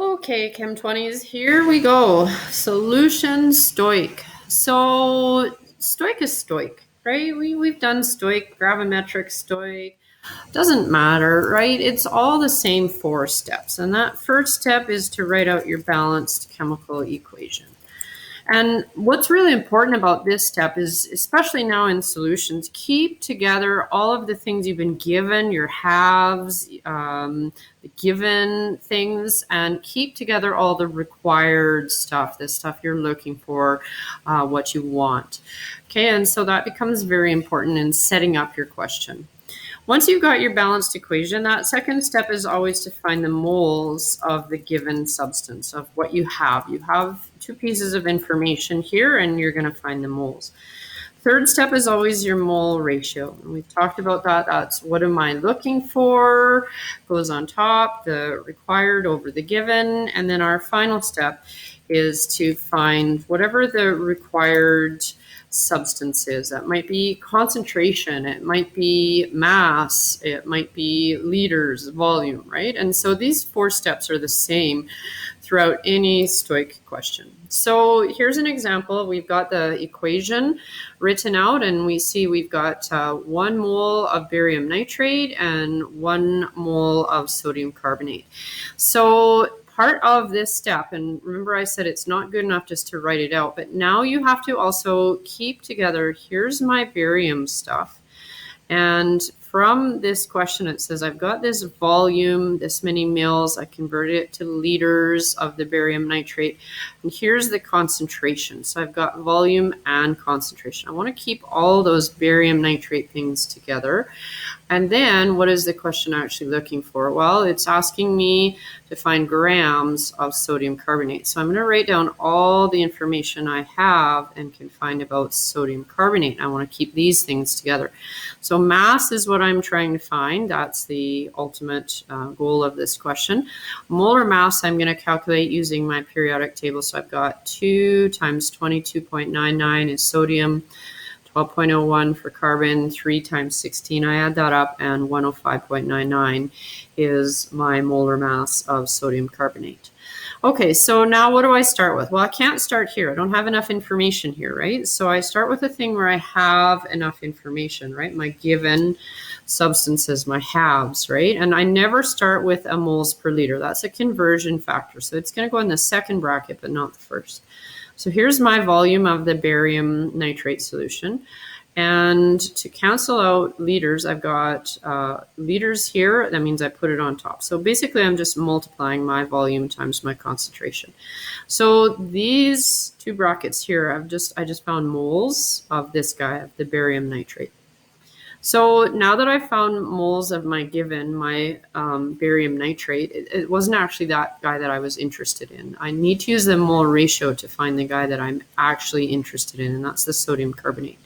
Okay, Chem 20s, here we go. Solution STOICH. So STOICH is STOICH, right? We've done STOICH, gravimetric STOICH. Doesn't matter, right? It's all the same 4 steps. And that first step is to write out your balanced chemical equation. And what's really important about this step is, especially now in solutions, keep together all of the things you've been given, your halves, the given things, and keep together all the required stuff, the stuff you're looking for, what you want. Okay, and so that becomes very important in setting up your question. Once you've got your balanced equation, that second step is always to find the moles of the given substance, of what you have. You have 2 pieces of information here, and you're going to find the moles. Third step is always your mole ratio. And we've talked about that. That's what am I looking for? Goes on top, the required over the given. And then our final step is to find whatever the required substance is. That might be concentration, it might be mass, it might be liters, volume, right? And so these 4 steps are the same throughout any STOICH question. So here's an example. We've got the equation written out, and we see we've got 1 mole of barium nitrate and 1 mole of sodium carbonate. So part of this step, and remember I said it's not good enough just to write it out, but now you have to also keep together, here's my barium stuff. And from this question, it says I've got this volume, this many mils, I converted it to liters of the barium nitrate, and here's the concentration. So I've got volume and concentration. I want to keep all those barium nitrate things together. And then what is the question actually looking for? Well, it's asking me to find grams of sodium carbonate. So I'm going to write down all the information I have and can find about sodium carbonate. I want to keep these things together. So mass is what I'm trying to find. That's the ultimate goal of this question. Molar mass I'm going to calculate using my periodic table. So I've got 2 times 22.99 is sodium, 12.01 for carbon, 3 times 16, I add that up, and 105.99 is my molar mass of sodium carbonate. Okay, so now what do I start with? Well, I can't start here. I don't have enough information here, right? So I start with a thing where I have enough information, right? My given substances, my halves, right? And I never start with a moles per liter. That's a conversion factor. So it's going to go in the second bracket, but not the first. So here's my volume of the barium nitrate solution. And to cancel out liters, I've got liters here. That means I put it on top. So basically, I'm just multiplying my volume times my concentration. So these 2 brackets here, I just found moles of this guy, of the barium nitrate. So now that I've found moles of my given, my barium nitrate, it wasn't actually that guy that I was interested in. I need to use the mole ratio to find the guy that I'm actually interested in, and that's the sodium carbonate.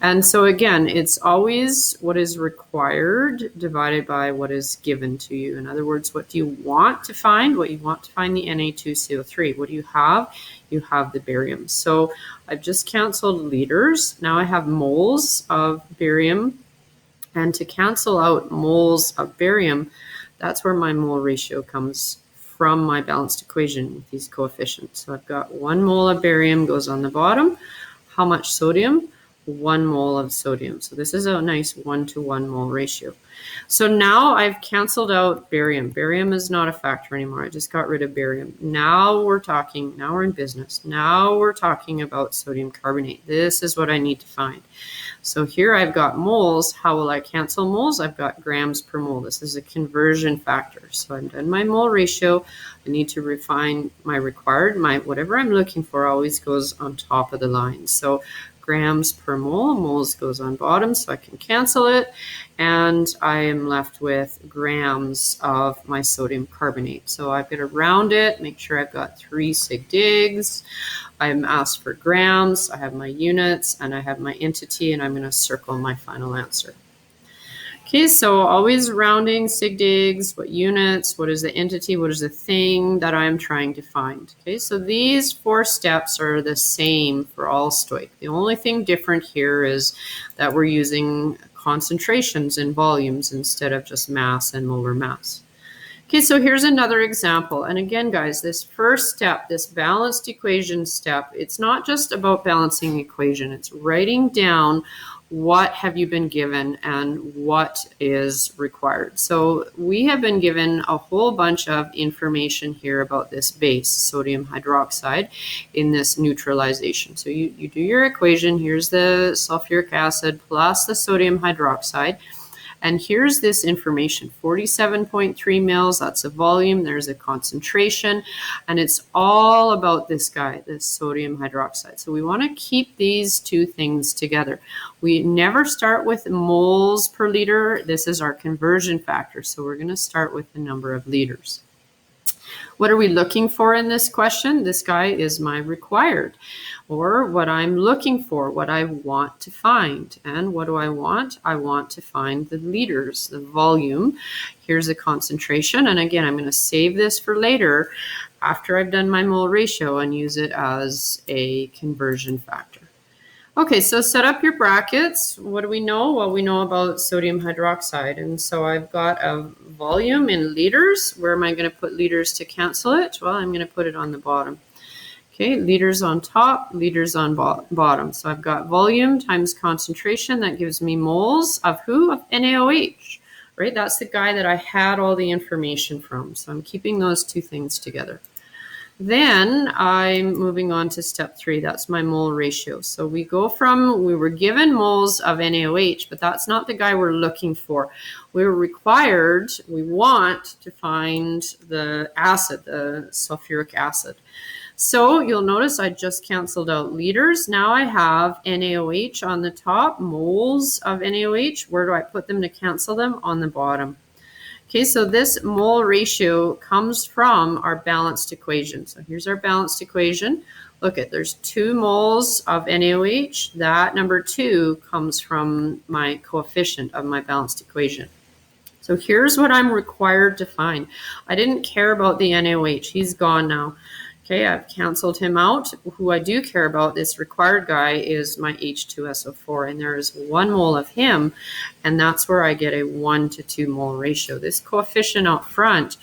And so again, it's always what is required divided by what is given to you. In other words, what do you want to find? What you want to find, the Na2CO3. What do you have? You have the barium. So I've just canceled liters. Now I have moles of barium. And to cancel out moles of barium, that's where my mole ratio comes from my balanced equation with these coefficients. So I've got 1 mole of barium goes on the bottom. How much sodium? 1 mole of sodium. So this is a nice 1-to-1 mole ratio. So now I've canceled out barium. Barium is not a factor anymore. I just got rid of barium. Now we're in business. Now we're talking about sodium carbonate. This is what I need to find. So here I've got moles. How will I cancel moles? I've got grams per mole. This is a conversion factor. So I've done my mole ratio. I need to refine my required. Whatever I'm looking for always goes on top of the line. So grams per mole. Moles goes on bottom, so I can cancel it. And I am left with grams of my sodium carbonate. So I've got to round it, make sure I've got 3 sig digs. I'm asked for grams, I have my units, and I have my entity, and I'm going to circle my final answer. Okay, so always rounding, sig digs, what units, what is the entity, what is the thing that I'm trying to find. Okay, so these 4 steps are the same for all STOICH. The only thing different here is that we're using concentrations and volumes instead of just mass and molar mass. Okay, so here's another example. And again, guys, this first step, this balanced equation step, it's not just about balancing the equation. It's writing down what have you been given and what is required. So we have been given a whole bunch of information here about this base, sodium hydroxide, in this neutralization. So you do your equation. Here's the sulfuric acid plus the sodium hydroxide. And here's this information, 47.3 mils, that's a volume, there's a concentration, and it's all about this guy, this sodium hydroxide. So we want to keep these two things together. We never start with moles per liter. This is our conversion factor, so we're going to start with the number of liters. What are we looking for in this question? This guy is my required, or what I'm looking for, what I want to find. And what do I want? I want to find the liters, the volume. Here's the concentration. And again, I'm going to save this for later after I've done my mole ratio and use it as a conversion factor. Okay, so set up your brackets. What do we know? Well, we know about sodium hydroxide. And so I've got a volume in liters. Where am I going to put liters to cancel it? Well, I'm going to put it on the bottom. Okay, liters on top, liters on bottom. So I've got volume times concentration. That gives me moles of who? Of NaOH, right? That's the guy that I had all the information from. So I'm keeping those two things together. Then I'm moving on to step 3. That's my mole ratio. So we go from, we were given moles of NaOH, but that's not the guy we're looking for. We're required, we want to find the acid, the sulfuric acid. So you'll notice I just canceled out liters. Now I have NaOH on the top, moles of NaOH. Where do I put them to cancel them? On the bottom. Okay, so this mole ratio comes from our balanced equation. So here's our balanced equation. Look at, there's 2 moles of NaOH. That number 2 comes from my coefficient of my balanced equation. So here's what I'm required to find. I didn't care about the NaOH. He's gone now. Okay, I've canceled him out. Who I do care about, this required guy, is my H2SO4, and there is 1 mole of him, and that's where I get a 1 to 2 mole ratio. This coefficient out front,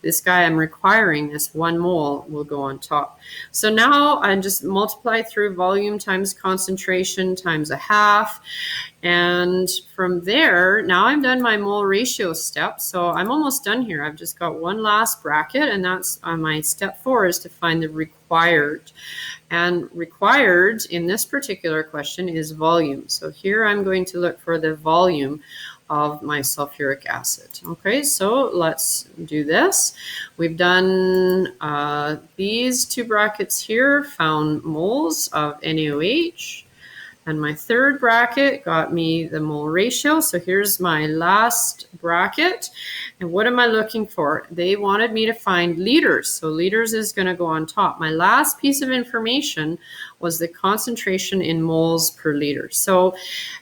this guy I'm requiring, this 1 mole, will go on top. So now I just multiply through volume times concentration times a half, and from there, now I'm done my mole ratio step. So I'm almost done here. I've just got one last bracket, and that's my step 4 is to find the required. And required in this particular question is volume. So here I'm going to look for the volume of my sulfuric acid. Okay, so let's do this. We've done these 2 brackets here, found moles of NaOH. And my third bracket got me the mole ratio. So here's my last bracket. And what am I looking for? They wanted me to find liters. So liters is going to go on top. My last piece of information was the concentration in moles per liter. So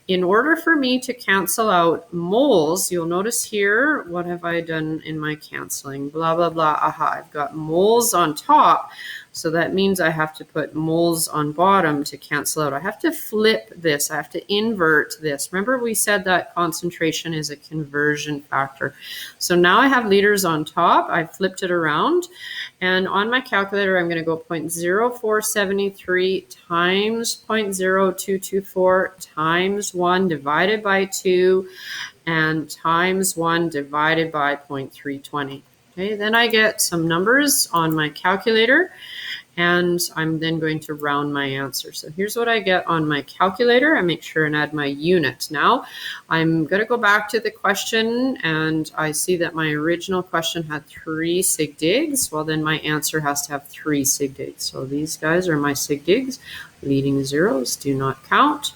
in order for me to cancel out moles, you'll notice here, what have I done in my canceling? Blah, blah, blah. Aha, I've got moles on top. So that means I have to put moles on bottom to cancel out. I have to flip this. I have to invert this. Remember we said that concentration is a conversion factor. So now I have liters on top. I flipped it around. And on my calculator, I'm going to go 0.0473 times 0.0224 times 1 divided by 2 and times 1 divided by 0.320. Okay, then I get some numbers on my calculator, and I'm then going to round my answer. So here's what I get on my calculator. I make sure and add my unit. Now I'm going to go back to the question, and I see that my original question had 3 sig digs. Well, then my answer has to have 3 sig digs. So these guys are my sig digs. Leading zeros do not count.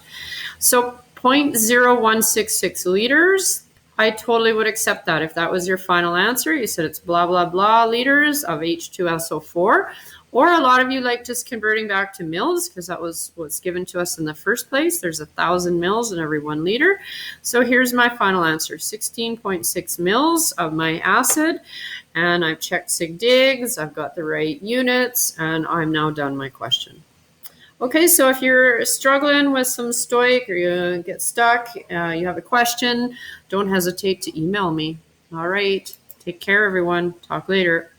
So 0.0166 liters. I totally would accept that. If that was your final answer, you said it's blah, blah, blah liters of H2SO4. Or a lot of you like just converting back to mils because that was what's given to us in the first place. There's 1,000 mils in every 1 liter. So here's my final answer, 16.6 mils of my acid. And I've checked sig digs, I've got the right units, and I'm now done my question. Okay, so if you're struggling with some STOIC or you get stuck, you have a question, don't hesitate to email me. All right. Take care, everyone. Talk later.